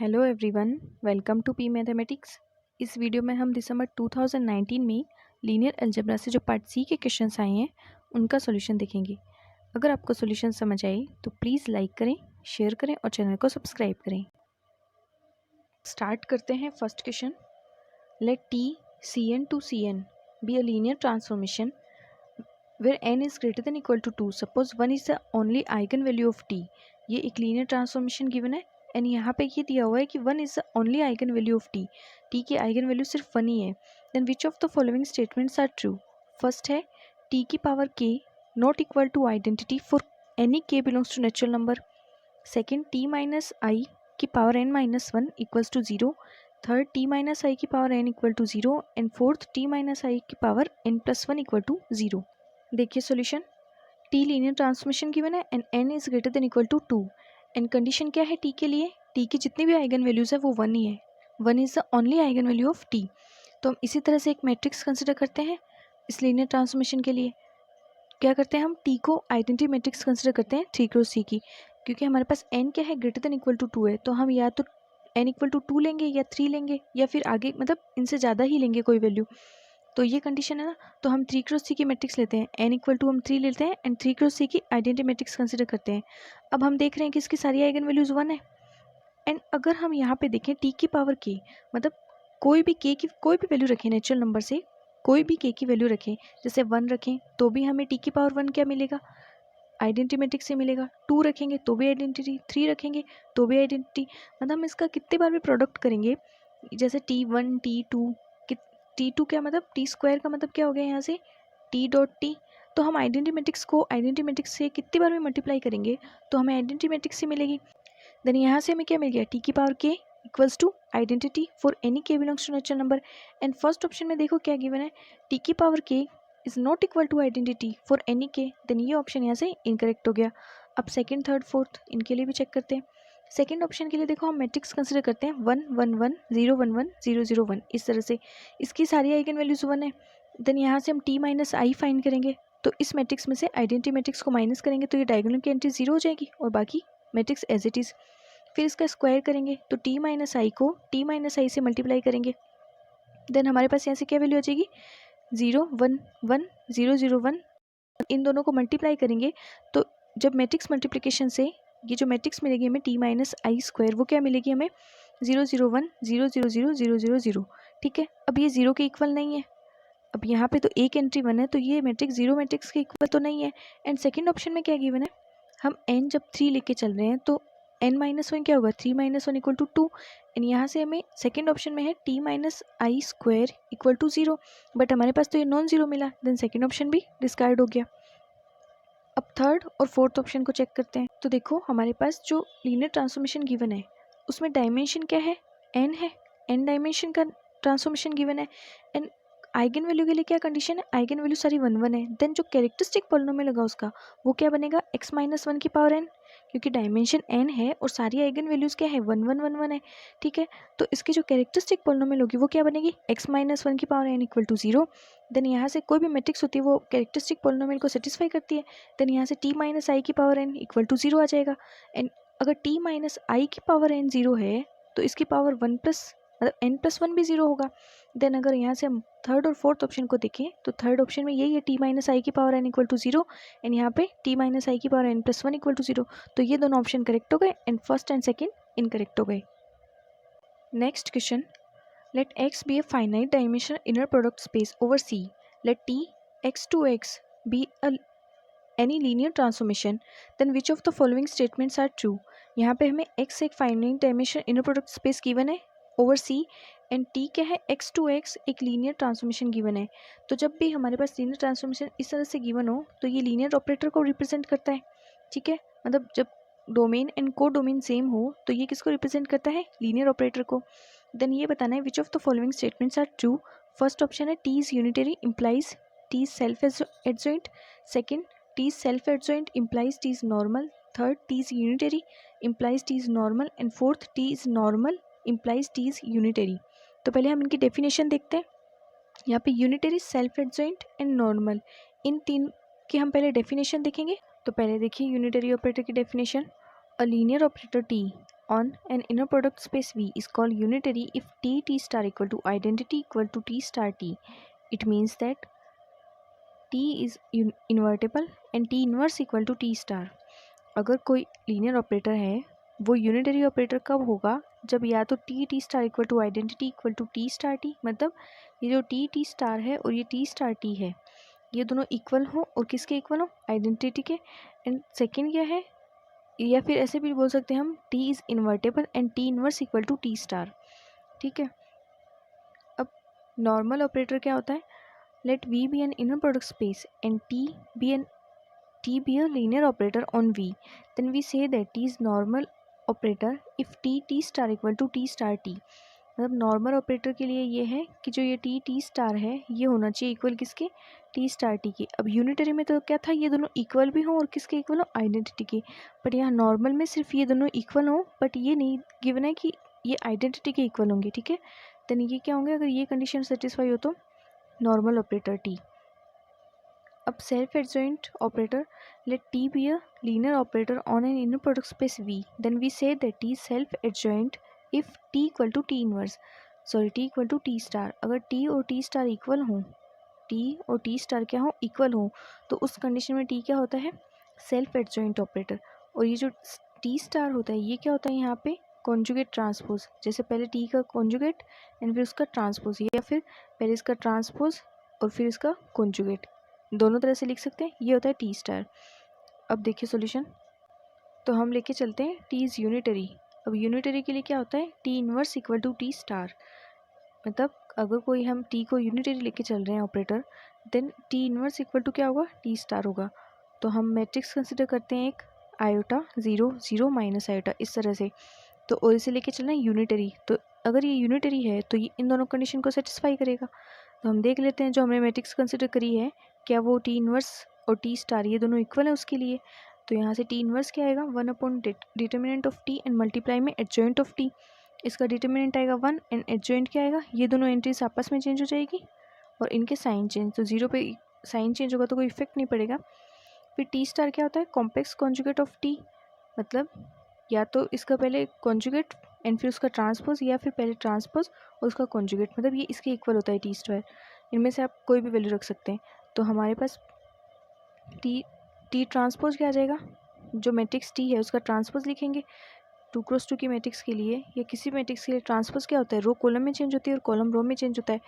Hello everyone, welcome to P mathematics. इस video में हम दिसंबर 2019 में लीनियर अलजेब्रा से जो पार्ट सी के क्वेश्चंस आए हैं उनका सॉल्यूशन देखेंगे। अगर आपको सॉल्यूशन समझ आए तो प्लीज़ लाइक करें, शेयर करें और चैनल को सब्सक्राइब करें। स्टार्ट करते हैं first question. Let T Cn to Cn be a linear transformation where n is greater than equal to 2। Suppose 1 is the only eigen value of t। ये एक linear transformation given है and यहाँ पे ये दिया हुआ है कि 1 is the only eigen value of t। t की आइगन वैल्यू सिर्फ 1 ही है। Then which of the following statements are true. First है t की power k not equal to identity for any k belongs to natural number. Second t minus I की power n minus 1 equals to 0। Third t minus I की power n equal to 0 and fourth t minus I की power n plus 1 equal to 0। देखिए solution. t linear transformation given है and n is greater than equal to 2 and condition क्या है t के लिए। t की जितनी भी आइगन वैल्यूज है वो 1 ही है। 1 is the only eigen value of t। तो हम इसी तरह से एक मैट्रिक्स कंसिडर करते हैं इस लीनियर ट्रांसफॉर्मेशन के लिए। क्या करते हैं हम t को आइडेंटिटी मैट्रिक्स कंसिडर करते हैं 3 क्रॉस 3 की, क्योंकि हमारे पास n क्या है ग्रेटर देन इक्वल टू 2 है। तो हम या तो n इक्वल टू 2 लेंगे या 3 लेंगे या फिर आगे मतलब इनसे ज़्यादा ही लेंगे कोई वैल्यू। तो ये कंडीशन है ना, तो हम 3 क्रॉस 3 की मैट्रिक्स लेते हैं, n इक्वल टू हम 3 लेते हैं एंड 3 क्रॉस 3 की आइडेंटिटी मैट्रिक्स कंसिडर करते हैं। अब हम देख रहे हैं कि इसकी सारी आइगन वैल्यूज 1 है एंड अगर हम यहाँ पे देखें t की पावर k मतलब कोई भी k की कोई भी वैल्यू रखें नेचुरल नंबर से, कोई भी k की वैल्यू रखें, जैसे 1 रखें तो भी हमें t की पावर 1 क्या मिलेगा, आइडेंटिटी मैट्रिक्स से मिलेगा। 2 रखेंगे तो भी आइडेंटिटी, 3 रखेंगे तो भी आइडेंटिटी। मतलब हम इसका कितने बार भी प्रोडक्ट करेंगे, जैसे t1 t2 t2 क्या मतलब t स्क्वायर का मतलब क्या हो गया यहाँ से t डॉट टी। तो हम आइडेंटिटी मैट्रिक्स को आइडेंटिटी मैट्रिक्स से कितनी बार भी मल्टीप्लाई करेंगे तो हमें आइडेंटिटी मैट्रिक्स से मिलेगी। देन यहाँ से हमें क्या मिल गया, t की power k equals to identity for any k belongs to natural number. And first option में देखो क्या गिवन है, t की power k is not equal to identity for any k। Then ये ऑप्शन यहाँ से इनकरेक्ट हो गया। अब सेकंड थर्ड फोर्थ इनके लिए भी चेक करते हैं। सेकंड ऑप्शन के लिए देखो हम मैट्रिक्स कंसिडर करते हैं 1 1 1 0 1 1 0 0 1 इस तरह से। इसकी सारी आइगन वैल्यूज 1 है। देन यहाँ से हम t माइनस आई फाइंड करेंगे, तो इस मैट्रिक्स में से आइडेंटिटी मैट्रिक्स को माइनस करेंगे तो ये डायगोनल की एंट्री 0 हो जाएगी और बाकी मैट्रिक्स एज इट इज़। फिर इसका स्क्वायर करेंगे तो t माइनस आई को t माइनस आई से मल्टीप्लाई करेंगे। देन हमारे पास यहाँ से क्या वैल्यू आ जाएगी 0 1 1 0 0 1। इन दोनों को मल्टीप्लाई करेंगे तो जब मैट्रिक्स मल्टीप्लिकेशन से ये जो मैट्रिक्स मिलेगी हमें t माइनस आई स्क्वायर, वो क्या मिलेगी हमें 0 0 1 0 0 0 0 0 0। ठीक है, अब ये 0 के इक्वल नहीं है। अब यहाँ पे तो एक एंट्री 1 है तो ये मैट्रिक्स 0 मैट्रिक्स के इक्वल तो नहीं है। एंड सेकेंड ऑप्शन में क्या गिवन है, हम n जब 3 लेके चल रहे हैं तो n माइनस 1 क्या होगा 3 माइनस 1 इक्वल टू 2। एंड यहाँ से हमें सेकेंड ऑप्शन में है t minus I square equal to 0, but हमारे पास तो ये नॉन जीरो मिला। देन सेकेंड ऑप्शन भी डिस्कार्ड हो गया। अब थर्ड और फोर्थ ऑप्शन को चेक करते हैं। तो देखो हमारे पास जो लीनियर ट्रांसफॉर्मेशन गिवन है उसमें डायमेंशन क्या है, n है, n डायमेंशन का ट्रांसफॉर्मेशन गिवन है। एंड आइगन वैल्यू के लिए क्या कंडीशन है, आइगन वैल्यू सारी 1 1 है। देन जो कैरेक्टरिस्टिक पॉलिनोमियल लगा उसका वो क्या बनेगा x माइनस 1 की पावर n, क्योंकि डायमेंशन n है और सारी आइगन वैल्यूज क्या है 1 1 1 1 है। ठीक है, तो इसकी जो कैरेक्टरिस्टिक पॉलिनोमियल होगी वो क्या बनेगी x माइनस 1 की power n equal to 0। Then यहाँ से कोई भी मैट्रिक्स होती है वो कैरेक्टरिस्टिक पॉलिनोमियल को सेटिस्फाई करती है। देन यहाँ से t माइनस आई की पावर n इक्वल टू 0 आ जाएगा। एंड अगर t माइनस आई की पावर n 0 है तो इसकी पावर 1 प्लस मतलब n प्लस 1 भी 0 होगा। देन अगर यहाँ से हम थर्ड और फोर्थ ऑप्शन को देखें तो थर्ड ऑप्शन में यही है t माइनस आई की power n equal to 0 and यहाँ पे t माइनस आई की power n plus 1 equal to 0। तो ये दोनों ऑप्शन करेक्ट हो गए and first and second incorrect हो गए। Next question, let X be a finite dimensional inner product space over C. Let T x to X be any linear transformation. Then which of the following statements are true? यहाँ पे हमें X एक finite dimensional inner product space given है over C and T क्या है x to X एक linear transformation given है। तो जब भी हमारे पास लीनियर ट्रांसफॉर्मेशन इस तरह से गिवन हो तो ये लीनियर ऑपरेटर को रिप्रेजेंट करता है। ठीक है, मतलब जब डोमेन एंड को डोमेन सेम हो तो ये किसको रिप्रेजेंट करता है, लीनियर ऑपरेटर को। देन ये बताना है which of the following statements are true. First option है T is unitary implies T is self adjoint. Second T is self adjoint implies T is normal. Third T is unitary implies T is normal and fourth T is normal implies T is unitary. तो पहले हम इनकी definition देखते हैं। यहाँ पे unitary, self adjoint and normal, इन तीन की हम पहले डेफिनेशन देखेंगे। तो पहले देखिए यूनिटरी ऑपरेटर की definition, a linear operator T on an inner product space V is called unitary if t star equal to identity equal to t star t. It means that t is invertible and t inverse equal to t star. अगर कोई linear operator है वो unitary operator कब होगा, जब या तो T star equal to identity equal to T star T, मतलब ये जो टी स्टार है और ये टी स्टार टी है ये दोनों इक्वल हो, और किसके इक्वल हो, आइडेंटिटी के। एंड सेकेंड क्या है, या फिर ऐसे भी बोल सकते हैं हम T is invertible and T inverse equal to T star. ठीक है, अब नॉर्मल ऑपरेटर क्या होता है, let V be an inner product space and T be a linear operator on V, then we say that T is normal operator if T star equal to T star T। मतलब normal operator के लिए ये है कि जो ये T star है ये होना चाहिए इक्वल किसके, T स्टार T के। अब यूनिटरी में तो क्या था, ये दोनों इक्वल भी हों और किसके इक्वल हो, आइडेंटिटी के। बट यहाँ नॉर्मल में सिर्फ ये दोनों इक्वल हो, बट ये नहीं गिवन है कि ये आइडेंटिटी के इक्वल होंगे। ठीक है, देन ये क्या होंगे, अगर ये कंडीशन सेटिस्फाई हो तो नॉर्मल ऑपरेटर T। अब self adjoint operator, let T be a linear operator on an inner product space V, then we say that T is self adjoint if T equal to T inverse, T equal to T star। अगर T और T star equal हों, T और T star क्या हो, equal हो, तो उस condition में T क्या होता है, सेल्फ एडजॉइंट ऑपरेटर। और ये जो T स्टार होता है ये क्या होता है यहाँ पे, कॉन्जुगेट ट्रांसपोज। जैसे पहले T का कॉन्जुगेट एंड फिर उसका ट्रांसपोज, या फिर पहले इसका ट्रांसपोज और फिर इसका कॉन्जुगेट, दोनों तरह से लिख सकते हैं, ये होता है टी स्टार। अब देखिए सॉल्यूशन, तो हम लेके चलते हैं टी इज़ यूनिटरी। अब यूनिटरी के लिए क्या होता है, T inverse equal to T star. मतलब अगर कोई हम टी को यूनिटरी लेके चल रहे हैं operator, then T inverse equal to क्या होगा, टी स्टार होगा। तो हम मैट्रिक्स कंसिडर करते हैं एक आयोटा 0 0 माइनस आयोटा, इस तरह से। तो और इसे लेके चलना है यूनिटरी, तो अगर ये यूनिटरी है तो ये इन दोनों कंडीशन को सेटिस्फाई करेगा। तो हम देख लेते हैं जो हमने मैट्रिक्स कंसिडर करी है, क्या वो टी इनवर्स और टी स्टार ये दोनों इक्वल है उसके लिए। तो यहाँ से टी इनवर्स क्या आएगा, 1 upon determinant of T and multiply में एडजॉइंट ऑफ टी। इसका डिटर्मिनेंट आएगा 1 एंड एडजॉइंट क्या आएगा, ये दोनों एंट्रीज आपस में चेंज हो जाएगी और इनके साइन चेंज, तो 0 पे साइन चेंज होगा तो कोई इफेक्ट नहीं पड़ेगा। फिर टी स्टार क्या होता है, कॉम्प्लेक्स कॉन्जुगेट ऑफ टी, मतलब या तो इसका पहले कॉन्जुगेट एंड फिर उसका ट्रांसपोज, या फिर पहले ट्रांसपोज और उसका कॉन्जुगेट, मतलब ये इसके इक्वल होता है टी स्टार। इनमें से आप कोई भी वैल्यू रख सकते हैं। तो हमारे पास टी ट्रांसपोज क्या आ जाएगा, जो मैट्रिक्स टी है उसका ट्रांसपोज लिखेंगे 2x2 की मैट्रिक्स के लिए या किसी मैट्रिक्स के लिए। ट्रांसपोज क्या होता है, रो कॉलम में चेंज होती है और कॉलम रो में चेंज होता है।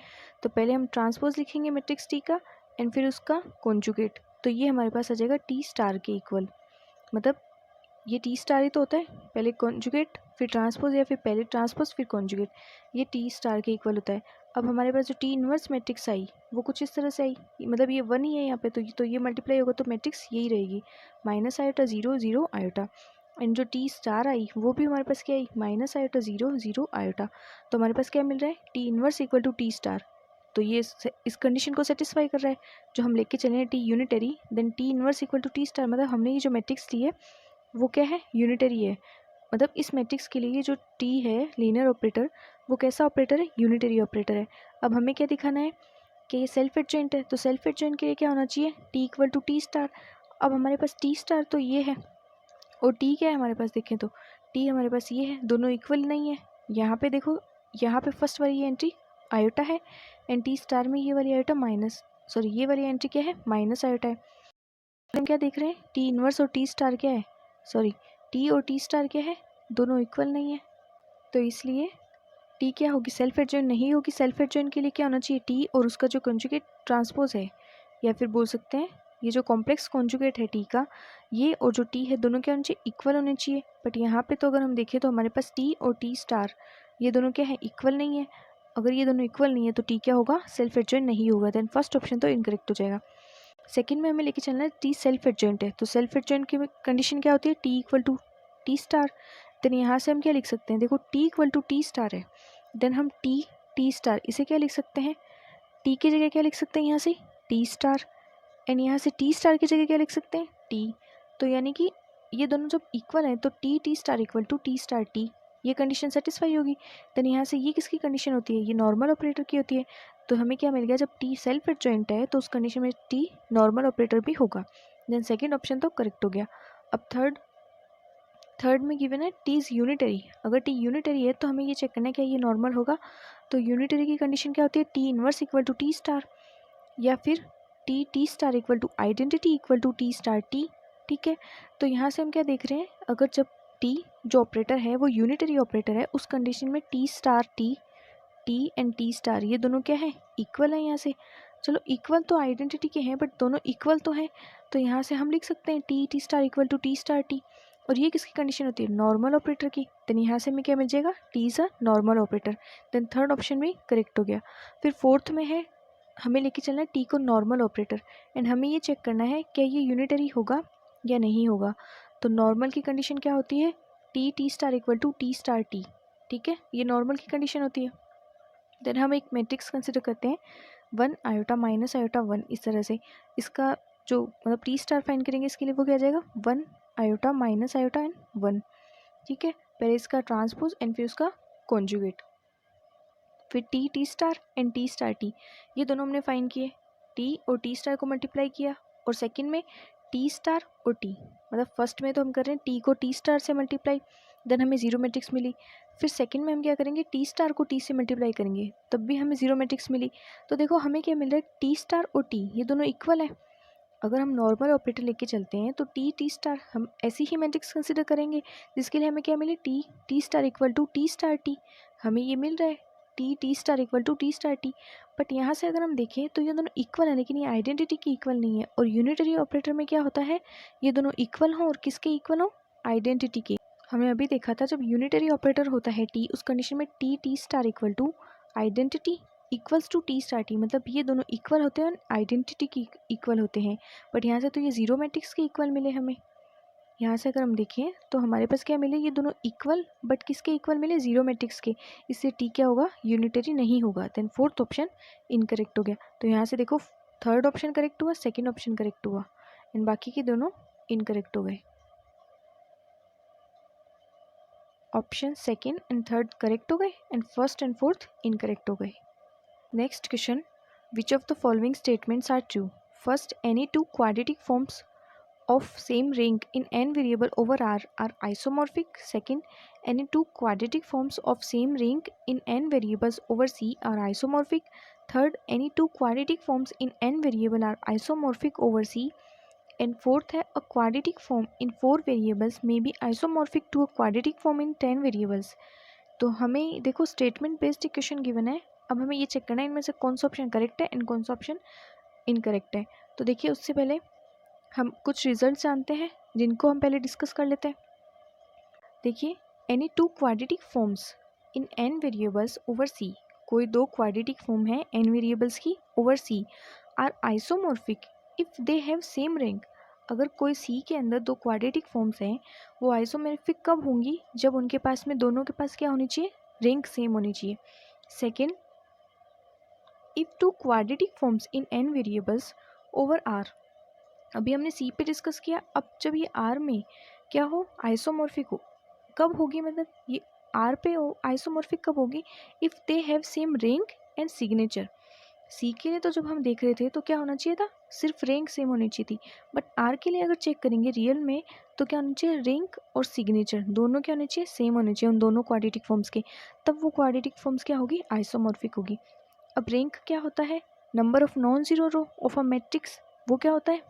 तो पहले हम ट्रांसपोज लिखेंगे मैट्रिक्स टी का एंड फिर उसका कॉन्जुगेट, तो ये हमारे पास आ जाएगा टी स्टार के इक्वल। मतलब ये टी स्टार ही तो होता है, पहले कॉन्जुगेट फिर ट्रांसपोज, या फिर पहले ट्रांसपोज फिर कॉन्जुगेट, ये टी स्टार के इक्वल होता है। अब हमारे पास जो टी इनवर्स मैट्रिक्स आई वो कुछ इस तरह से आई, मतलब ये 1 ही है यहाँ पे, तो ये मल्टीप्लाई होगा तो मैट्रिक्स यही रहेगी, माइनस आयोटा 0 0 आयोटा। एंड जो टी स्टार आई वो भी हमारे पास क्या आई, माइनस आयोटा 0 0 आयोटा। तो हमारे पास क्या मिल रहा है, T inverse equal to T star. तो ये इस कंडीशन को सेटिस्फाई कर रहा है जो हम लेके चले हैं T unitary, then T inverse equal to T star, मतलब हमने ये जो मैट्रिक्स ली है वो क्या है, यूनिटरी है। मतलब इस मैट्रिक्स के लिए जो टी है लीनियर ऑपरेटर वो कैसा ऑपरेटर है, यूनिटरी ऑपरेटर है। अब हमें क्या दिखाना है कि ये सेल्फ एडजॉइंट है, तो सेल्फ एडजॉइंट के लिए क्या होना चाहिए, T equal to T star. अब हमारे पास टी स्टार तो ये है और टी क्या है हमारे पास, देखें तो टी हमारे पास ये है, दोनों इक्वल नहीं है। यहाँ पे देखो, यहाँ पे फर्स्ट वाली ये एंट्री आयोटा है एंड टी स्टार में ये वाली आयोटा ये वाली एंट्री क्या है, माइनस आयोटा है। हम क्या देख रहे हैं, टी इनवर्स और टी स्टार क्या है, टी और टी स्टार क्या है, दोनों इक्वल नहीं है। तो इसलिए टी क्या होगी, सेल्फ एडजॉइंट नहीं होगी। सेल्फ एडजॉइंट के लिए क्या होना चाहिए, टी और उसका जो कॉन्जुगेट ट्रांसपोज है, या फिर बोल सकते हैं ये जो कॉम्प्लेक्स कॉन्जुगेट है टी का, ये और जो टी है दोनों क्या होने चाहिए, इक्वल होने चाहिए। बट यहाँ पे तो अगर हम देखें तो हमारे पास टी और टी स्टार ये दोनों क्या है, इक्वल नहीं है। अगर ये दोनों इक्वल नहीं है तो टी क्या होगा, सेल्फ एडजॉइंट नहीं होगा। देन फर्स्ट ऑप्शन तो इनकरेक्ट हो जाएगा। सेकंड में हमें लेके चलना है टी सेल्फ एडजॉइंट है, तो सेल्फ एडजॉइंट की कंडीशन क्या होती है, T equal to T star. Then यहाँ से हम क्या लिख सकते हैं, देखो T equal to T star है, देन हम टी स्टार इसे क्या लिख सकते हैं, टी की जगह क्या लिख सकते हैं यहाँ से टी स्टार, एंड यहाँ से टी स्टार की जगह क्या लिख सकते हैं टी। तो यानी कि ये दोनों जब इक्वल हैं तो T star equal to T star T, ये कंडीशन सेटिस्फाई होगी। देन यहाँ से ये किसकी कंडीशन होती है, ये नॉर्मल ऑपरेटर की होती है। तो हमें क्या मिल गया, जब टी सेल्फ एडजॉइंट है तो उस कंडीशन में टी नॉर्मल ऑपरेटर भी होगा। देन सेकेंड ऑप्शन तो करेक्ट हो गया। अब थर्ड थर्ड में गिवन है टी इज़ यूनिटरी। अगर टी यूनिटरी है तो हमें ये चेक करना है क्या ये नॉर्मल होगा। तो यूनिटरी की कंडीशन क्या होती है, T inverse equal to T star, या फिर T star equal to identity equal to T star T. ठीक है, तो यहाँ से हम क्या देख रहे हैं, अगर जब टी जो ऑपरेटर है वो यूनिटरी ऑपरेटर है, उस कंडीशन में T star T and T star ये दोनों क्या है, इक्वल है। यहाँ से चलो इक्वल तो आइडेंटिटी के हैं बट दोनों इक्वल तो है, तो यहाँ से हम लिख सकते हैं T star equal to T star T. और ये किसकी कंडीशन होती है, नॉर्मल ऑपरेटर की। देन यहाँ से हमें क्या मिल जाएगा, T is a normal operator. Then third option भी करेक्ट हो गया। फिर फोर्थ में है हमें लेके चलना है टी को नॉर्मल ऑपरेटर, एंड हमें ये चेक करना है क्या ये यूनिटरी होगा या नहीं होगा। तो नॉर्मल की कंडीशन क्या होती है, T star equal to T star T. ठीक है, ये नॉर्मल की कंडीशन होती है। देन हम एक मैट्रिक्स कंसिडर करते हैं 1 आयोटा माइनस आयोटा 1, इस तरह से इसका जो मतलब टी स्टार फाइंड करेंगे इसके लिए वो क्या आ जाएगा 1 आयोटा माइनस आयोटा एंड 1। ठीक है, पहले इसका ट्रांसपोज एंड फिर उसका कॉन्जुगेट, फिर T star and T star T ये दोनों हमने फाइंड किए, टी और टी स्टार को मल्टीप्लाई किया, और सेकंड में टी स्टार और टी, मतलब फर्स्ट में तो हम कर रहे हैं टी को टी स्टार से मल्टीप्लाई, देन हमें जीरो मैट्रिक्स मिली। फिर सेकंड में हम क्या करेंगे, टी स्टार को टी से मल्टीप्लाई करेंगे, तब भी हमें जीरो मैट्रिक्स मिली। तो देखो हमें क्या मिल रहा है, टी स्टार और टी ये दोनों इक्वल है। अगर हम नॉर्मल ऑपरेटर लेके चलते हैं तो टी स्टार हम ऐसी ही मैट्रिक्स कंसिडर करेंगे जिसके लिए हमें क्या मिले, T star equal to T star T, हमें ये मिल रहा है T star equal to T star T. But यहाँ से अगर हम देखें तो ये दोनों इक्वल है, लेकिन ये आइडेंटिटी की इक्वल नहीं है। और यूनिटरी ऑपरेटर में क्या होता है, ये दोनों इक्वल हों और किसके इक्वल हो, आइडेंटिटी के। हमने अभी देखा था जब यूनिटरी ऑपरेटर होता है टी, उस कंडीशन में T star equal to identity equals to T star T, मतलब ये दोनों इक्वल होते हैं और आइडेंटिटी की इक्वल होते हैं। बट यहाँ से तो ये जीरो मैट्रिक्स के इक्वल मिले हमें। यहाँ से अगर हम देखें तो हमारे पास क्या मिले, ये दोनों इक्वल बट किसके इक्वल मिले, जीरो मैट्रिक्स के। इससे टी क्या होगा, यूनिटरी नहीं होगा। देन फोर्थ ऑप्शन इनकरेक्ट हो गया। तो यहाँ से देखो थर्ड ऑप्शन करेक्ट हुआ, सेकेंड ऑप्शन करेक्ट हुआ, एंड बाकी के दोनों इनकरेक्ट हो गए। Option second and third correct हो गए and first and fourth incorrect हो गए। Next question, which of the following statements are true. First, any two quadratic forms of same ring in n variable over R are isomorphic. Second, any two quadratic forms of same ring in n variables over C are isomorphic. Third, any two quadratic forms in n variable are isomorphic over C. And fourth है, a quadratic form in 4 variables may be isomorphic to a quadratic form in 10 variables. तो हमें देखो statement based equation given है, अब हमें ये check करना है इनमें से कौन सा ऑप्शन करेक्ट है एंड कौन सा ऑप्शन इनकरेक्ट है। तो देखिए उससे पहले हम कुछ रिजल्ट जानते हैं जिनको हम पहले डिस्कस कर लेते हैं। देखिए, any two quadratic forms in n variables over C, कोई दो क्वाड्रेटिक फॉर्म है n वेरिएबल्स की over C, are isomorphic if they have same rank. अगर कोई C के अंदर दो क्वाड्रेटिक फॉर्म्स हैं वो आइसोमॉर्फिक कब होंगी, जब उनके पास में दोनों के पास क्या होनी चाहिए, रैंक सेम होनी चाहिए। Second, if two quadratic forms in n variables over R, अभी हमने सी पे डिस्कस किया, अब जब ये आर में क्या हो, आइसोमॉर्फिक हो, कब होगी, मतलब ये आर पे हो आइसोमॉर्फिक कब होगी, if they have same rank and signature. C के लिए तो जब हम देख रहे थे तो क्या होना चाहिए था, सिर्फ रैंक सेम होनी चाहिए थी, बट आर के लिए अगर चेक करेंगे रियल में तो क्या होना चाहिए, रैंक और सिग्नेचर दोनों क्या होने चाहिए, सेम होने चाहिए उन दोनों क्वाड्रेटिक फॉर्म्स के, तब वो क्वाड्रेटिक फॉर्म्स क्या होगी, आइसोमॉर्फिक होगी। अब रैंक क्या होता है, number of non zero row of a matrix, वो क्या होता है,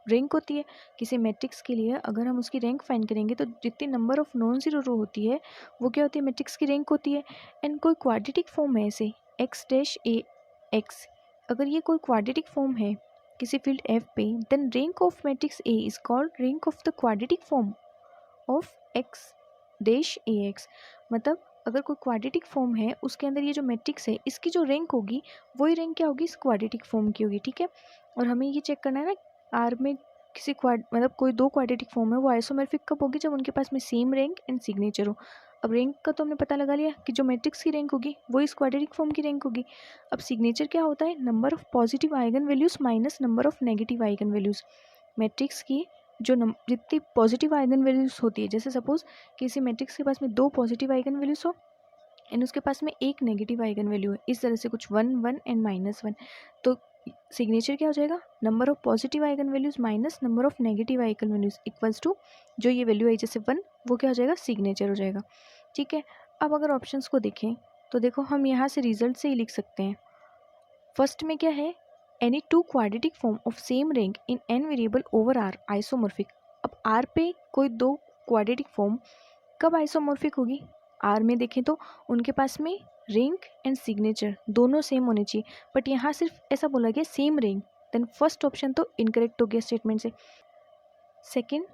रैंक होती है। किसी मैट्रिक्स के लिए अगर हम उसकी रैंक फाइंड करेंगे तो जितनी नंबर ऑफ नॉन जीरो रो होती है वो क्या होती है, मैट्रिक्स की रैंक होती है। एंड कोई क्वाड्रेटिक फॉर्म है ऐसे एक्स डैश ए एक्स, अगर ये कोई क्वाड्रेटिक फॉर्म है किसी फील्ड एफ पे, then rank of matrix A is called rank of the quadratic form of X dash A X. मतलब अगर कोई क्वाड्रेटिक फॉर्म है उसके अंदर ये जो मैट्रिक्स है इसकी जो रैंक होगी वही रैंक क्या होगी, इस क्वाड्रेटिक फॉर्म की होगी। ठीक है, और हमें ये चेक करना है ना, आर में किसी मतलब कोई दो क्वाड्रेटिक फॉर्म है वो आइसोमॉर्फिक कब होगी, जब उनके पास में सेम रैंक एंड सिग्नेचर हो। अब रैंक का तो हमने पता लगा लिया कि जो मैट्रिक्स की रैंक होगी वो इस क्वाड्रेटिक फॉर्म की रैंक होगी। अब सिग्नेचर क्या होता है, number of positive eigen values minus number of negative eigen values. Matrix की जो जितनी पॉजिटिव आइगन वैल्यूज होती है, जैसे सपोज किसी मैट्रिक्स के पास में दो पॉजिटिव आइगन वैल्यूज हो एंड उसके पास में एक नेगेटिव आइगन वैल्यू है, इस तरह से कुछ 1 1 एंड -1, तो सिग्नेचर क्या हो जाएगा, number of positive eigen values minus number of negative eigen values equals to जो ये वैल्यू आई जैसे 1 वो क्या हो जाएगा, सिग्नेचर हो जाएगा। ठीक है, अब अगर ऑप्शंस को देखें तो देखो हम यहाँ से रिजल्ट से ही लिख सकते हैं। फर्स्ट में क्या है, any two quadratic form of same rank in n variable over R isomorphic. अब आर पे कोई दो क्वाड्रेटिक फॉर्म कब आइसोमॉर्फिक होगी, आर में देखें तो उनके पास में रैंक एंड सिग्नेचर दोनों सेम होने चाहिए, बट यहाँ सिर्फ ऐसा बोला गया same rank, then first option तो इनकरेक्ट हो गया स्टेटमेंट से। Second,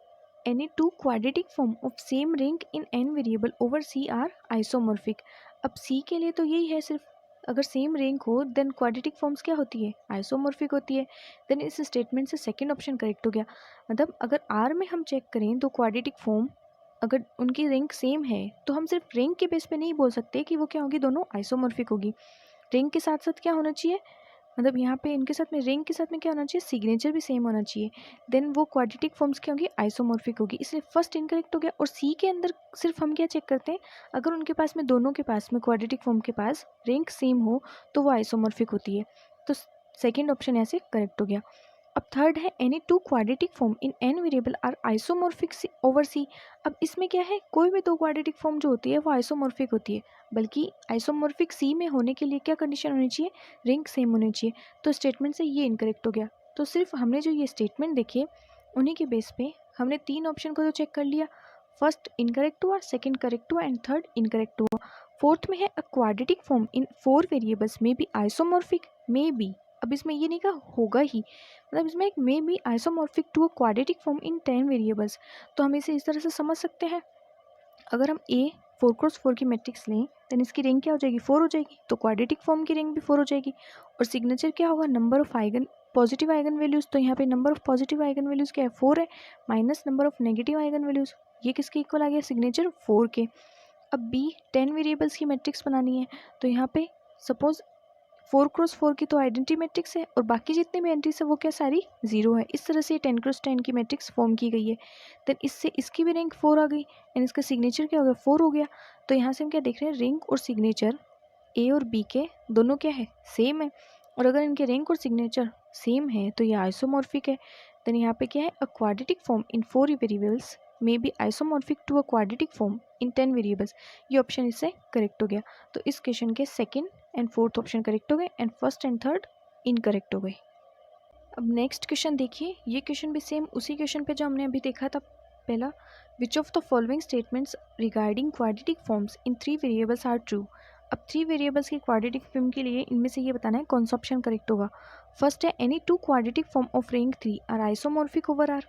any two quadratic form of same rank in n variable over C are isomorphic. अब सी के लिए तो यही है सिर्फ, अगर सेम रैंक हो देन क्वाड्रेटिक फॉर्म्स क्या होती है, आइसोमॉर्फिक होती है। देन इस स्टेटमेंट से सेकंड ऑप्शन करेक्ट हो गया। मतलब अगर आर में हम चेक करें तो क्वाड्रेटिक फॉर्म अगर उनकी रैंक सेम है तो हम सिर्फ रैंक के बेस पे नहीं बोल सकते कि वो क्या होगी, दोनों आइसोमॉर्फिक होगी। रैंक के साथ साथ क्या होना चाहिए, मतलब यहाँ पे इनके साथ में रैंक के साथ में क्या होना चाहिए, सिग्नेचर भी सेम होना चाहिए, देन वो क्वाड्रेटिक फॉर्म्स क्या होगी, आइसोमॉर्फिक होगी। इसलिए फर्स्ट इनकरेक्ट हो गया। और सी के अंदर सिर्फ हम क्या चेक करते हैं, अगर उनके पास में दोनों के पास में क्वाड्रेटिक फॉर्म के पास रैंक सेम हो तो वो आइसोमॉर्फिक होती है। तो सेकेंड ऑप्शन ऐसे करेक्ट हो गया। अब थर्ड है, any two quadratic form in n variable are isomorphic over C. अब इसमें क्या है, कोई भी दो क्वाड्रेटिक फॉर्म जो होती है वो आइसोमॉर्फिक होती है, बल्कि आइसोमॉर्फिक सी में होने के लिए क्या कंडीशन होनी चाहिए, रैंक सेम होनी चाहिए। तो स्टेटमेंट से ये इनकरेक्ट हो गया। तो सिर्फ हमने जो ये स्टेटमेंट देखे उन्हीं के बेस पे हमने तीन ऑप्शन को तो चेक कर लिया, फर्स्ट इनकरेक्ट हुआ, सेकंड करेक्ट हुआ एंड थर्ड इनकरेक्ट हुआ। फोर्थ में है, a quadratic form in four variables में बी आइसोमॉर्फिक मे बी। अब इसमें ये नहीं कहा होगा ही, मतलब इसमें एक may be isomorphic to a quadratic form in 10 variables. तो हम इसे इस तरह से समझ सकते हैं, अगर हम ए 4x4 की मैट्रिक्स लें देन इसकी रैंक क्या हो जाएगी, 4 हो जाएगी, तो क्वाड्रेटिक फॉर्म की रैंक भी 4 हो जाएगी। और सिग्नेचर क्या होगा, number of eigen positive eigen values, तो यहाँ पे number of positive eigen values क्या है, 4 है, minus number of negative eigen values, ये किसके इक्वल आ गया, सिग्नेचर 4 के। अब बी 10 वेरिएबल्स की मैट्रिक्स बनानी है, तो यहाँ पे सपोज 4x4 की तो आइडेंटिटी मैट्रिक्स है और बाकी जितने भी एंट्रीज है वो क्या सारी 0 है। इस तरह से 10x10 की मैट्रिक्स फॉर्म की गई है। देन इससे इसकी भी रैंक 4 आ गई एंड इसका सिग्नेचर क्या हो गया, 4 हो गया। तो यहाँ से हम क्या देख रहे हैं, रैंक और सिग्नेचर ए और बी के दोनों क्या है, सेम है। और अगर इनके रैंक और सिग्नेचर सेम है तो ये आइसोमॉर्फिक है। देन यहाँ पे क्या है, a quadratic form in 4 variables may be isomorphic to a quadratic form in 10 variables. ये ऑप्शन इससे करेक्ट हो गया। तो इस क्वेश्चन के second and fourth option correct हो गए and first and third incorrect हो गए। अब नेक्स्ट क्वेश्चन देखिए, ये क्वेश्चन भी सेम उसी क्वेश्चन पे जो हमने अभी देखा था पहला, which of the following statements regarding quadratic forms in 3 variables are true. अब 3 वेरिएबल्स की क्वाड्रेटिक फॉर्म के लिए इनमें से ये बताना है कौन सा ऑप्शन करेक्ट होगा। फर्स्ट है, any two quadratic form of rank 3 are isomorphic over R.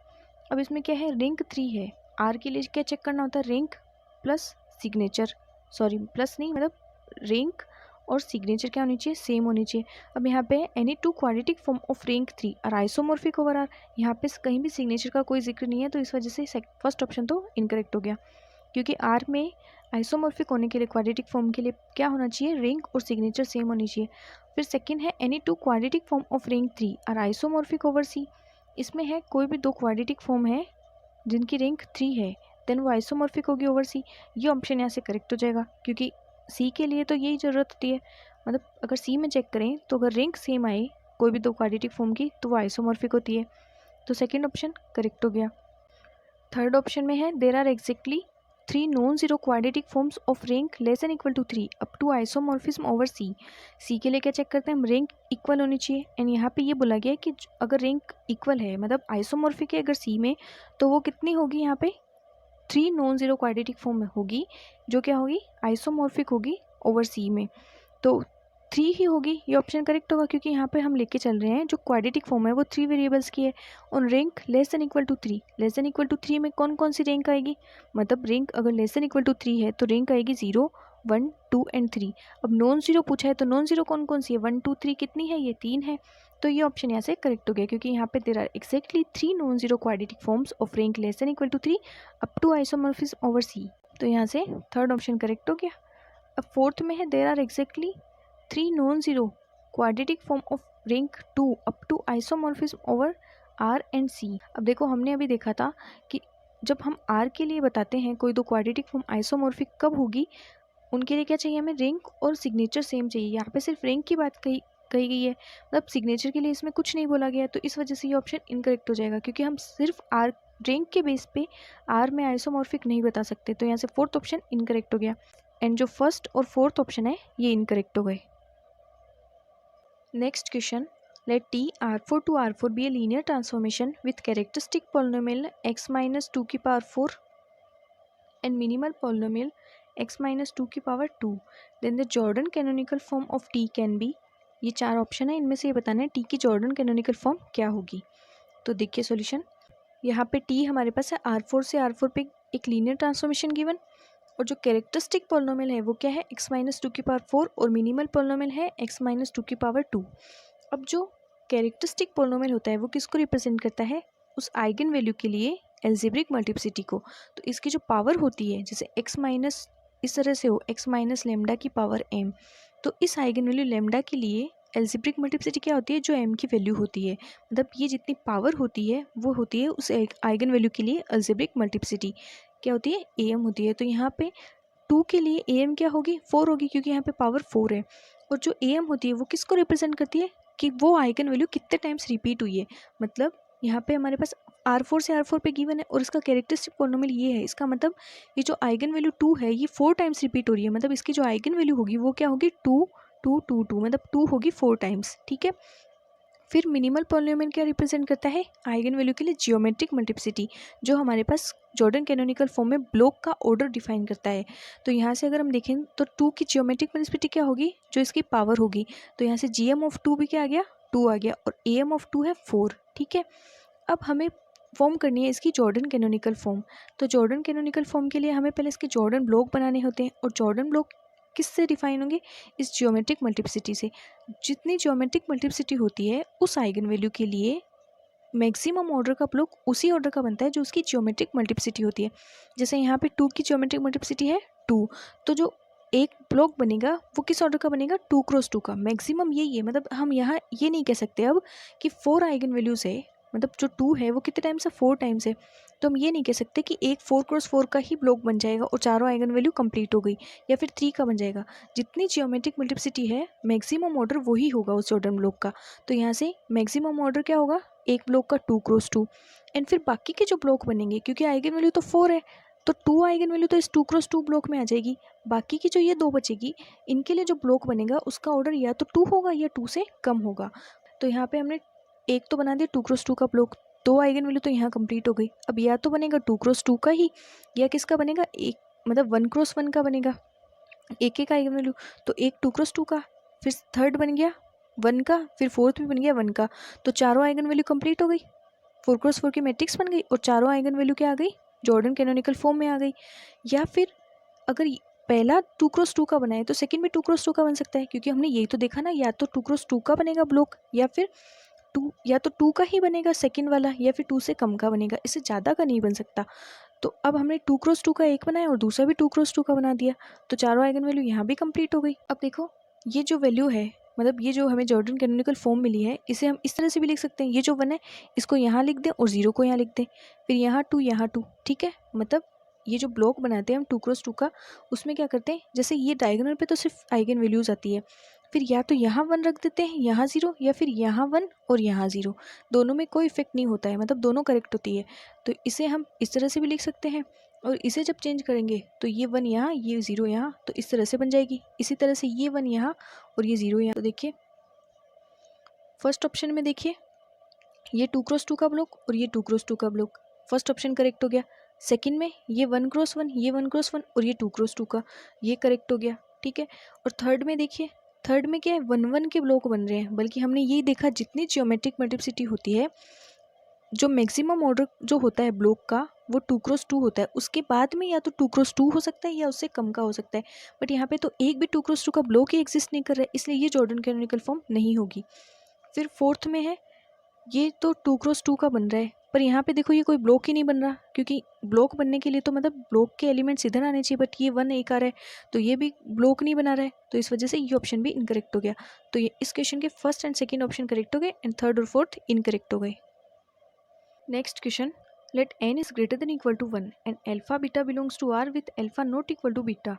अब इसमें क्या है, रैंक 3 है, आर के लिए क्या चेक करना होता है, rank plus signature, sorry plus नहीं मतलब रैंक और सिग्नेचर क्या होनी चाहिए, सेम होनी चाहिए। अब यहाँ पे any two quadratic form of rank 3 are isomorphic over R, यहाँ पे कहीं भी सिग्नेचर का कोई जिक्र नहीं है, तो इस वजह से फर्स्ट ऑप्शन तो इनकरेक्ट हो गया, क्योंकि आर में आइसोमॉर्फिक होने के लिए क्वाड्रेटिक फॉर्म के लिए क्या होना चाहिए, रैंक और सिग्नेचर सेम होनी चाहिए। फिर सेकंड है, any two quadratic form of rank 3 are isomorphic over C. इसमें है कोई भी दो क्वाड्रेटिक फॉर्म है जिनकी रैंक 3 है देन वो आइसोमॉर्फिक होगी ओवर सी। ये ऑप्शन यहाँ से करेक्ट हो जाएगा, क्योंकि सी के लिए तो यही ज़रूरत होती है, मतलब अगर सी में चेक करें तो अगर रैंक सेम आए कोई भी दो क्वाड्रेटिक फॉर्म की तो वो आइसोमॉर्फिक होती है। तो सेकंड ऑप्शन करेक्ट हो गया। थर्ड ऑप्शन में है, there are exactly 3 non zero quadratic forms of rank less n equal to 3 up to isomorphism over C. C के लिए क्या चेक करते हैं हम, रैंक इक्वल होनी चाहिए एंड यहाँ पे ये बोला गया है कि अगर रैंक इक्वल है मतलब आइसोमॉर्फिक है अगर सी में, तो वो कितनी होगी, यहाँ पे 3 नॉन जीरो क्वाड्रेटिक फॉर्म में होगी, जो क्या होगी, आइसोमॉर्फिक होगी ओवर सी में। तो 3 ही होगी, ये ऑप्शन करेक्ट होगा, क्योंकि यहाँ पे हम लेके चल रहे हैं जो क्वाड्रेटिक फॉर्म है वो 3 वेरिएबल्स की है और rank less than equal to 3। Less than equal to 3 में कौन कौन सी रैंक आएगी, मतलब रैंक अगर लेस देन इक्वल टू 3 है तो रैंक आएगी 0 1 2 एंड 3। अब नॉन जीरो पूछा है तो नॉन जीरो कौन कौन सी है, 1 2 3 कितनी है, ये 3 है। तो ये ऑप्शन यहाँ से करेक्ट हो गया, क्योंकि यहाँ पे there are exactly 3 non zero quadratic forms of rank less than equal to 3 up to isomorphism over C. तो यहाँ से थर्ड ऑप्शन करेक्ट हो गया। अब फोर्थ में है, there are exactly 3 non zero quadratic form of rank 2 up to isomorphism over R and C. अब देखो हमने अभी देखा था कि जब हम आर के लिए बताते हैं कोई दो क्वाड्रेटिक फॉर्म आइसोमॉर्फिक कब होगी, उनके लिए क्या चाहिए हमें, रैंक और सिग्नेचर सेम चाहिए। यहाँ पे सिर्फ रैंक की बात कही गई है, मतलब सिग्नेचर के लिए इसमें कुछ नहीं बोला गया, तो इस वजह से ये ऑप्शन इनकरेक्ट हो जाएगा, क्योंकि हम सिर्फ आर रैंक के बेस पे आर में आइसोमॉर्फिक नहीं बता सकते, तो यहाँ से फोर्थ ऑप्शन इनकरेक्ट हो गया एंड जो फर्स्ट और फोर्थ ऑप्शन है ये इनकरेक्ट हो गए। Next question, let T R4 to R4 be a linear transformation with characteristic polynomial x minus 2 की power 4 and minimal polynomial x minus 2 की power 2, then the Jordan canonical form of T can be। ये चार option है, इनमें से ये बताना है T की जॉर्डन कैनोनिकल फॉर्म क्या होगी। तो देखिए सॉल्यूशन, यहाँ पे T हमारे पास है R4 से R4 पे एक लीनियर ट्रांसफॉर्मेशन गिवन, और जो कैरेक्टरिस्टिक पॉलिनोमियल है वो क्या है x माइनस 2 की पावर 4 और मिनिमल पॉलिनोमियल है x माइनस 2 की पावर 2। अब जो कैरेक्टरिस्टिक पॉलिनोमियल होता है वो किसको रिप्रेजेंट करता है, उस आइगन वैल्यू के लिए एल्जेब्रिक मल्टीप्लिसिटी को। तो इसकी जो पावर होती है, जैसे x माइनस इस तरह से हो x माइनस लेमडा की पावर m, तो इस आइगन वैल्यू लेमडा के लिए एल्जेब्रिक मल्टीप्लिसिटी क्या होती है, जो m की वैल्यू होती है, मतलब ये जितनी पावर होती है वो होती है उस आइगन वैल्यू के लिए एल्जेब्रिक मल्टीप्लिसिटी क्या होती है, am होती है। तो यहाँ पे 2 के लिए am क्या होगी, 4 होगी, क्योंकि यहाँ पे पावर 4 है। और जो am होती है वो किसको रिप्रेजेंट करती है, कि वो आइगन वैल्यू कितने टाइम्स रिपीट हुई है। मतलब यहाँ पे हमारे पास R4 से R4 पे गिवन है और इसका कैरेक्टरिस्टिक पॉलिनोमियल ये है, इसका मतलब ये जो आइगन वैल्यू 2 है ये 4 टाइम्स रिपीट हो रही है, मतलब इसकी जो आइगन वैल्यू होगी वो क्या होगी 2 2 2 2, मतलब 2 होगी 4 टाइम्स, ठीक है। फिर मिनिमल पॉलिनोमियल क्या रिप्रेजेंट करता है, आइगन वैल्यू के लिए जियोमेट्रिक मल्टीप्लिसिटी, जो हमारे पास जॉर्डन कैनोनिकल फॉर्म में ब्लॉक का ऑर्डर डिफाइन करता है। तो यहाँ से अगर हम देखें तो 2 की जियोमेट्रिक मल्टीप्लिसिटी क्या होगी, जो इसकी पावर होगी, तो यहाँ से GM ऑफ 2 भी क्या आ गया, 2 आ गया, और AM ऑफ 2 है 4, ठीक है। अब हमें फॉर्म करनी है इसकी जॉर्डन कैनोनिकल फॉर्म। तो जॉर्डन कैनोनिकल फॉर्म के लिए हमें पहले इसके जॉर्डन ब्लॉक बनाने होते हैं, और जॉर्डन ब्लॉक किससे डिफाइन होंगे, इस जियोमेट्रिक मल्टीप्लिसिटी से। जितनी जियोमेट्रिक मल्टीप्लिसिटी होती है उस आइगन वैल्यू के लिए मैक्सिमम ऑर्डर का ब्लॉक उसी ऑर्डर का बनता है जो उसकी जियोमेट्रिक मल्टीप्लिसिटी होती है। जैसे यहाँ पे 2 की जियोमेट्रिक मल्टीप्लिसिटी है 2, तो जो एक ब्लॉक बनेगा वो किस ऑर्डर का बनेगा, 2 क्रॉस 2 का। मैक्सिमम यही है, मतलब हम यहाँ ये नहीं कह सकते अब कि 4 आइगन वैल्यूज है, मतलब जो 2 है वो कितने टाइम्स है, 4 टाइम्स है। तो हम ये नहीं कह सकते कि एक 4 क्रॉस 4 का ही ब्लॉक बन जाएगा और चारों आइगन वैल्यू कंप्लीट हो गई, या फिर 3 का बन जाएगा। जितनी जियोमेट्रिक मल्टीप्लिसिटी है मैक्सिमम ऑर्डर वही होगा उस जॉर्डन ब्लॉक का। तो यहाँ से मैक्सिमम ऑर्डर क्या होगा, एक ब्लॉक का 2 क्रॉस 2, एंड फिर बाकी के जो ब्लॉक बनेंगे, क्योंकि आइगन वैल्यू तो 4 है, तो 2 आइगन वैल्यू तो इस 2 क्रॉस 2 ब्लॉक में आ जाएगी। बाकी की जो ये 2 बचेगी, इनके लिए जो ब्लॉक बनेगा उसका ऑर्डर या तो 2 होगा या 2 से कम होगा। तो यहाँ पे हमने एक तो बना दिया 2 क्रॉस 2 का ब्लॉक, 2 आइगन वैल्यू तो यहाँ कंप्लीट हो गई। अब या तो बनेगा 2 क्रॉस 2 का ही, या किसका बनेगा, एक मतलब 1 क्रॉस 1 का बनेगा, एक एक आइगन वैल्यू। तो एक 2 क्रॉस 2 का, फिर थर्ड बन गया 1 का, फिर फोर्थ भी बन गया 1 का। तो चारों आइगन वैल्यू कंप्लीट हो गई, 4 क्रॉस 4 की मैट्रिक्स बन गई, और चारों आइगन वैल्यू क्या आ गई, जॉर्डन कैनोनिकल फॉर्म में आ गई। या फिर अगर पहला 2 क्रॉस 2 का बनाए तो सेकंड भी 2 क्रॉस 2 का बन सकता है, क्योंकि हमने यही तो देखा ना, या तो 2 क्रॉस 2 का बनेगा ब्लॉक, या फिर 2 या तो 2 का ही बनेगा सेकंड वाला, या फिर 2 से कम का बनेगा, इससे ज़्यादा का नहीं बन सकता। तो अब हमने 2 क्रॉस 2 का एक बनाया और दूसरा भी 2 क्रॉस 2 का बना दिया, तो चारों आइगन वैल्यू यहाँ भी कंप्लीट हो गई। अब देखो ये जो वैल्यू है, मतलब ये जो हमें जॉर्डन कैनोनिकल फॉर्म मिली है, इसे हम इस तरह से भी लिख सकते हैं, ये जो 1 है इसको यहाँ लिख दें और 0 को यहाँ लिख दें, फिर यहाँ 2 यहाँ 2, ठीक है। मतलब ये जो ब्लॉक बनाते हैं हम 2 क्रॉस 2 का, उसमें क्या करते हैं, जैसे ये डायगोनल पे तो सिर्फ आइगन वैल्यूज आती है, फिर या तो यहाँ 1 रख देते हैं, यहाँ 0, या फिर यहाँ 1 और यहाँ 0, दोनों में कोई इफेक्ट नहीं होता है, मतलब दोनों करेक्ट होती है। तो इसे हम इस तरह से भी लिख सकते हैं, और इसे जब चेंज करेंगे तो ये 1 यहाँ, ये 0 यहाँ, तो इस तरह से बन जाएगी। इसी तरह से ये 1 यहाँ और ये 0 यहाँ। तो देखिए फर्स्ट ऑप्शन में देखिए ये 2 क्रॉस 2 का ब्लॉक और ये 2 क्रॉस 2 का ब्लॉक, फर्स्ट ऑप्शन करेक्ट हो गया। सेकंड में ये 1 क्रॉस 1, ये 1 क्रॉस 1 और ये 2 क्रॉस 2 का, ये करेक्ट हो गया, ठीक है। और थर्ड में देखिए, थर्ड में क्या है, 1 1 के ब्लॉक बन रहे हैं, बल्कि हमने यही देखा जितनी जियोमेट्रिक मल्टीप्लिसिटी होती है, जो मैक्सिमम ऑर्डर जो होता है ब्लॉक का वो 2 क्रॉस 2 होता है, उसके बाद में या तो 2 क्रॉस 2 हो सकता है या उससे कम का हो सकता है, बट यहाँ पे तो एक भी 2 क्रॉस 2 का ब्लॉक ही एग्जिस्ट नहीं कर रहा है, इसलिए ये जॉर्डन कैनोनिकल फॉर्म नहीं होगी। फिर फोर्थ में है, ये तो 2 क्रॉस 2 का बन रहा है, पर यहाँ पे देखो ये कोई ब्लॉक ही नहीं बन रहा, क्योंकि ब्लॉक बनने के लिए तो मतलब ब्लॉक के एलिमेंट्स इधर आने चाहिए, बट ये 1 एक आ रहा है, तो ये भी ब्लॉक नहीं बना रहा है, तो इस वजह से ये ऑप्शन भी इनकरेक्ट हो गया। तो ये इस क्वेश्चन के first and second option correct हो गए एंड थर्ड और फोर्थ इनकरेक्ट हो गए। Next question, let n is greater than equal to 1 and alpha beta belongs to R with alpha not equal to beta.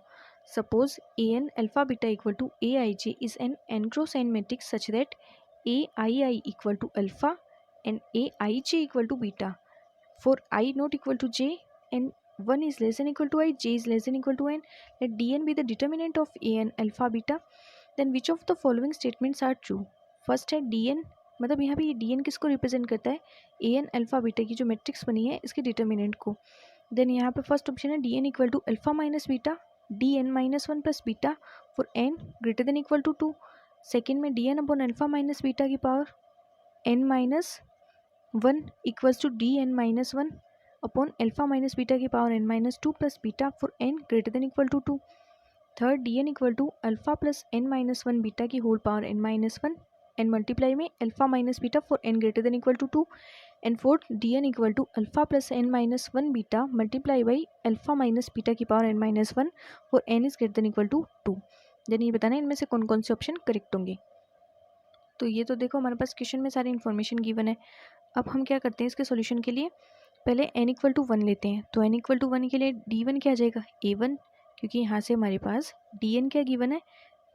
Suppose an alpha beta equal to aij is an n cross n matrix such that aii equal to alpha and aij equal to beta. for I not equal to j and 1 is less than equal to I, j is less than equal to n, let dn be the determinant of an alpha beta, then which of the following statements are true? First है dn, मतलब यहाँ पे ये dn किसको represent करता है? an alpha beta की जो मैट्रिक्स बनी है इसके डिटर्मिनेंट को. देन यहाँ पे फर्स्ट ऑप्शन है dn equal to alpha minus beta dn minus 1 plus beta for n greater than equal to 2. Second में dn upon alpha minus beta की power n minus 1 equals to dn minus 1 upon alpha minus beta की power n minus 2 plus beta for n greater than equal to 2. Third dn equal to alpha plus n minus 1 beta की whole power n minus 1 and multiply में alpha minus beta for n greater than equal to 2. And fourth dn equal to alpha plus n minus 1 beta multiply by alpha minus beta की power n minus 1 for n is greater than equal to 2. Then ये बताना है इनमें से कौन कौन से option correct होंगे. तो ये तो देखो हमारे पास क्वेश्चन में सारी इन्फॉर्मेशन गिवन है. अब हम क्या करते हैं इसके सॉल्यूशन के लिए, पहले n इक्वल टू 1 लेते हैं. तो n इक्वल टू 1 के लिए d1 क्या आ जाएगा? a1, क्योंकि यहाँ से हमारे पास dn क्या गिवन है?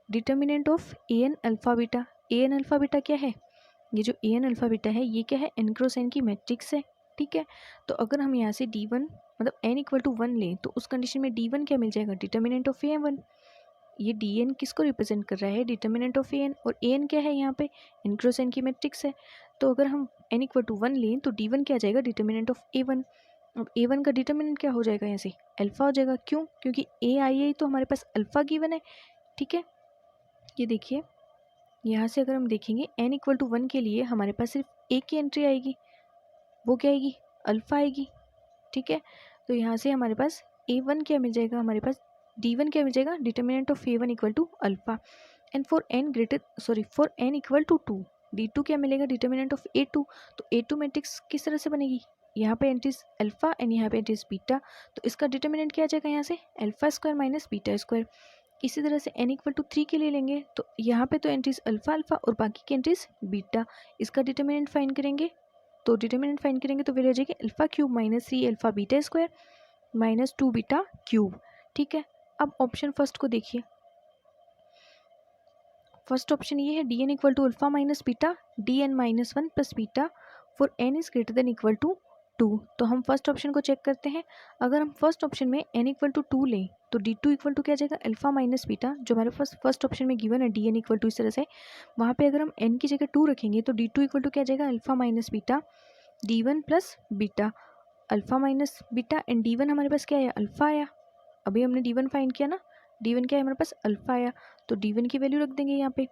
Determinant of an alpha beta. an alpha beta क्या है? ये जो an अल्फा बीटा है ये क्या है? n क्रॉस n की मैट्रिक्स है. ठीक है, तो अगर हम यहाँ से d1 मतलब n इक्वल टू 1 लें तो उस कंडीशन में d1 क्या मिल जाएगा? Determinant of a1. ये dn किसको रिप्रेजेंट कर रहा है? Determinant of an. और an क्या है यहाँ पे? n क्रॉस n की मैट्रिक्स है. तो अगर हम n इक्वल टू 1 लें तो d1 क्या आ जाएगा? Determinant of a1. अब a1 का डिटर्मिनेंट क्या हो जाएगा? यहाँ से अल्फा हो जाएगा. क्यों? क्योंकि a आई है तो हमारे पास अल्फा गिवन है. ठीक है, ये देखिए यहाँ से अगर हम देखेंगे n इक्वल टू 1 के लिए हमारे पास सिर्फ एक ही एंट्री आएगी, वो क्या आएगी? अल्फा आएगी. ठीक है, तो यहाँ से हमारे पास a1 क्या मिल जाएगा? हमारे पास d1 क्या मिल जाएगा? Determinant of a1 equal to alpha. And for n equal to 2 d2 क्या मिलेगा? Determinant of a2. तो a2 मैट्रिक्स किस तरह से बनेगी? यहाँ पे एंट्रीज अल्फा एंड यहाँ पे एंट्रीज बीटा, तो इसका डिटर्मिनेंट क्या आ जाएगा? यहाँ से alpha square minus beta square. इसी तरह से n इक्वल टू 3 के लिए लेंगे तो यहाँ पे तो एंट्रीज अल्फा अल्फा और बाकी की एंट्रीज बीटा. इसका डिटर्मिनेंट फाइंड करेंगे तो वैल्यू आ जाएगी alpha cube minus 3 alpha beta square minus 2 beta cube. ठीक है, अब ऑप्शन फर्स्ट को देखिए. फर्स्ट ऑप्शन ये है dn equal to alpha minus beta dn minus 1 plus beta for n is greater than equal to 2. तो हम फर्स्ट ऑप्शन को चेक करते हैं. अगर हम फर्स्ट ऑप्शन में n इक्वल टू 2 लें तो d2 इक्वल टू क्या आ जाएगा? अल्फा माइनस बीटा, जो हमारे पास फर्स्ट ऑप्शन में गिवन है dn इक्वल टू इस तरह से, वहाँ पे अगर हम n की जगह 2 रखेंगे तो d2 इक्वल टू क्या आ जाएगा? Alpha minus beta d1 plus beta alpha minus beta and d1 हमारे पास क्या आया? अल्फा आया. अभी हमने d1 फाइंड किया ना, d1 क्या है हमारे पास? अल्फा आया. तो d1 की वैल्यू रख देंगे यहाँ पे.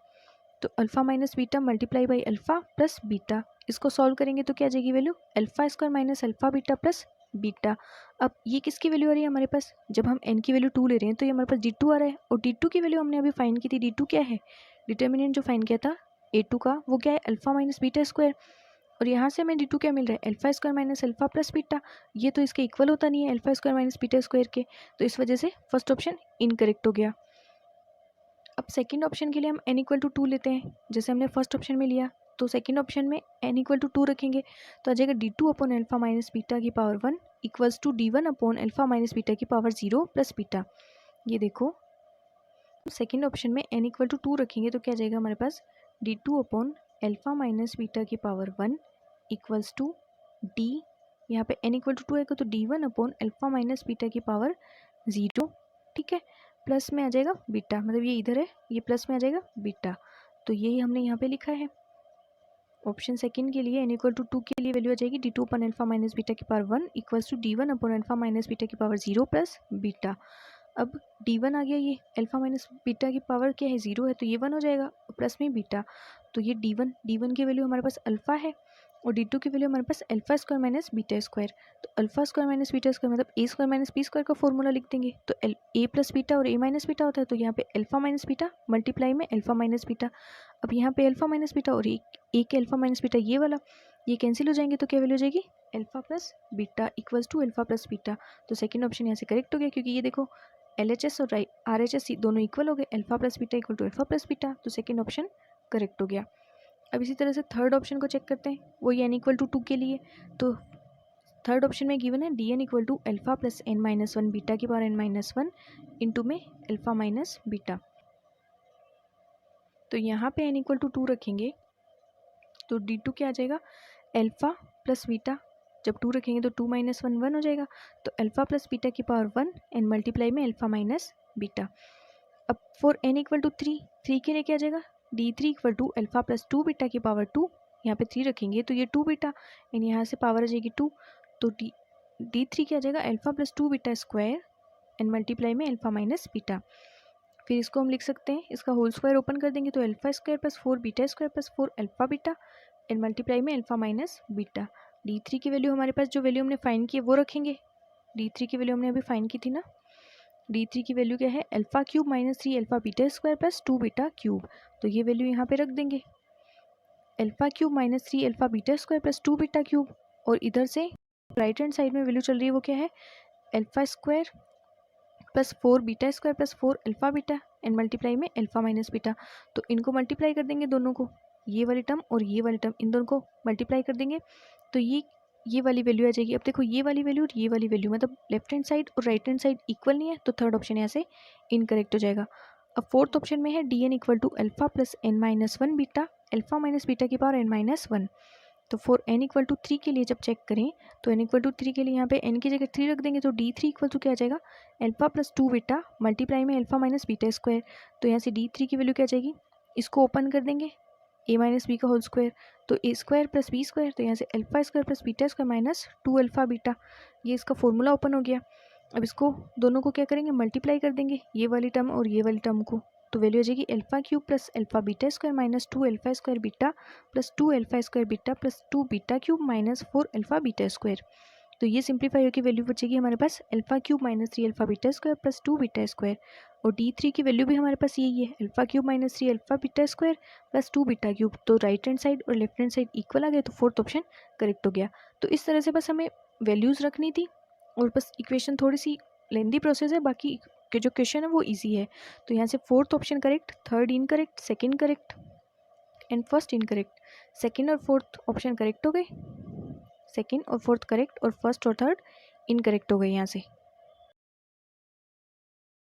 तो alpha minus beta multiply by alpha plus beta, इसको सॉल्व करेंगे तो क्या आ जाएगी value? Alpha square minus alpha beta plus beta. अब ये किसकी वैल्यू आ रही है हमारे पास? जब हम n की वैल्यू 2 ले रहे हैं तो ये हमारे पास d2 आ रहा है. और d2 की वैल्यू हमने अभी फाइंड की थी. d2 क्या है? डिटर्मिनेंट जो फाइंड किया था a2 का, वो क्या है? Alpha minus beta square. और यहाँ से हमें d2 क्या मिल रहा है? Alpha square minus alpha plus beta. ये तो इसके इक्वल होता नहीं है alpha square minus beta square के, तो इस वजह से फर्स्ट ऑप्शन इनकरेक्ट हो गया. अब सेकंड ऑप्शन के लिए हम n इक्वल टू 2 लेते हैं जैसे हमने फर्स्ट ऑप्शन में लिया. तो सेकंड ऑप्शन में n इक्वल टू 2 रखेंगे तो आ जाएगा d2 upon alpha minus beta की power 1 equals to d1 upon alpha minus beta की पावर 0 प्लस बीटा. ये देखो सेकंड ऑप्शन में n इक्वल टू 2 रखेंगे तो क्या जाएगा हमारे पास? d2 upon alpha minus beta की पावर 1 इक्वल्स टू d, यहाँ पे n इक्वल टू 2 आएगा तो d1 upon alpha minus beta की पावर 0. ठीक है, प्लस में आ जाएगा बीटा, मतलब ये इधर है, ये प्लस में आ जाएगा बीटा. तो यही हमने यहाँ पे लिखा है. ऑप्शन सेकंड के लिए n इक्वल टू 2 के लिए वैल्यू आ जाएगी d2 upon alpha minus beta की power 1 equals to d1 upon alpha minus beta की पावर 0 प्लस बीटा. अब d1 आ गया, ये अल्फा माइनस बीटा की पावर क्या है? 0 है, तो ये 1 हो जाएगा प्लस में बीटा. तो ये d1 की वैल्यू हमारे पास अल्फा है और d2 की वैल्यू हमारे पास alpha square minus beta square. तो alpha square minus beta square मतलब a square minus B square का फॉर्मूला लिख देंगे. तो a प्लस बीटा और a माइनस बीटा होता है, तो यहाँ पे अल्फा माइनस बीटा मल्टीप्लाई में अल्फा माइनस बीटा. अब यहाँ पे अल्फा माइनस बीटा और a के अल्फा माइनस बीटा ये वाला ये कैंसिल हो जाएंगे तो क्या वैल्यू हो जाएगी? Alpha plus beta equals to alpha plus beta. तो सेकेंड ऑप्शन यहाँ से करेक्ट हो गया क्योंकि ये देखो LHS और RHS दोनों इक्वल हो गए. Alpha plus beta equal to alpha plus beta, तो सेकेंड ऑप्शन करेक्ट हो गया. अब इसी तरह से थर्ड ऑप्शन को चेक करते हैं, वही n इक्वल टू 2 के लिए. तो थर्ड ऑप्शन में गिवन है dn equal to alpha plus n minus 1 beta की पावर n माइनस 1 इंटू में अल्फा माइनस बीटा. तो यहाँ पे n इक्वल टू 2 रखेंगे तो d2 क्या आ जाएगा? अल्फा प्लस बीटा जब 2 रखेंगे तो 2 माइनस 1 1 हो जाएगा, तो अल्फ़ा प्लस बीटा की पावर 1 एंड मल्टीप्लाई में अल्फ़ा माइनस बीटा। अब फॉर n इक्वल टू 3 के लिए क्या आ जाएगा, d3 equal to alpha plus 2 beta की पावर 2, यहाँ पे 3 रखेंगे तो ये 2 बीटा एंड यहाँ से पावर आ जाएगी 2, तो d3 क्या आ जाएगा, alpha plus 2 beta square and multiply में अल्फ़ा माइनस बीटा। फिर इसको हम लिख सकते हैं, इसका होल स्क्वायर ओपन कर देंगे तो alpha square plus 4 beta square plus 4 alpha beta and multiply में अल्फ़ा माइनस बीटा। d3 की वैल्यू हमारे पास जो वैल्यू हमने फाइंड की है वो रखेंगे, d3 की वैल्यू हमने अभी फाइंड की थी ना, d3 की वैल्यू क्या है, alpha cube minus 3 alpha beta square plus 2 beta cube, तो ये वैल्यू यहाँ पे रख देंगे, alpha cube minus 3 alpha beta square plus 2 beta cube, और इधर से राइट हैंड साइड में वैल्यू चल रही है वो क्या है, alpha square plus 4 beta square plus 4 alpha beta and multiply में अल्फ़ा माइनस बीटा। तो इनको मल्टीप्लाई कर देंगे दोनों को, ये वाली टर्म और ये वाली टर्म, इन दोनों को मल्टीप्लाई कर देंगे तो ये वाली वैल्यू आ जाएगी। अब देखो ये वाली वैल्यू और ये वाली वैल्यू मतलब लेफ्ट हैंड साइड और राइट हैंड साइड इक्वल नहीं है, तो थर्ड ऑप्शन यहाँ से इनकरेक्ट हो जाएगा। अब फोर्थ ऑप्शन में है d n equal to alpha plus n minus 1 beta alpha minus beta की पावर एन माइनस 1। तो फॉर n इक्वल टू 3 के लिए जब चेक करें तो n इक्वल टू 3 के लिए यहाँ पे n की जगह 3 रख देंगे तो d3 इक्वल टू क्या आ जाएगा, अल्फ़ा प्लस 2 बीटा मल्टीप्लाई में अल्फ़ा माइनस बीटा स्क्वायर। तो यहाँ से d3 की वैल्यू क्या आ जाएगी, इसको ओपन कर देंगे a माइनस बी का होल स्क्वायर, तो a square plus b square, तो यहाँ से alpha square plus beta square minus 2 alpha beta, ये इसका फॉर्मूला ओपन हो गया। अब इसको दोनों को क्या करेंगे, मल्टीप्लाई कर देंगे ये वाली टर्म और ये वाली टर्म को, तो वैल्यू आ जाएगी alpha cube plus alpha beta square minus 2 alpha square beta plus 2 alpha square beta plus 2 beta cube minus 4 alpha beta square. तो ये सिंप्लीफाई होकर वैल्यू बचेगी हमारे पास alpha cube minus 3 alpha beta square plus 2 beta square, और d3 की वैल्यू भी हमारे पास यही है, alpha cube minus 3 alpha beta square plus 2 beta cube. तो राइट हैंड साइड और लेफ्ट हैंड साइड इक्वल आ गए, तो फोर्थ ऑप्शन करेक्ट हो गया। तो इस तरह से बस हमें वैल्यूज़ रखनी थी और बस इक्वेशन थोड़ी सी लेंदी प्रोसेस है, बाकी के जो क्वेश्चन है वो इजी है। तो यहाँ से fourth option correct, third incorrect, second correct and first incorrect. Second और फोर्थ ऑप्शन करेक्ट हो गए, सेकंड और फोर्थ करेक्ट और फर्स्ट और थर्ड इनकरेक्ट हो गए यहाँ से।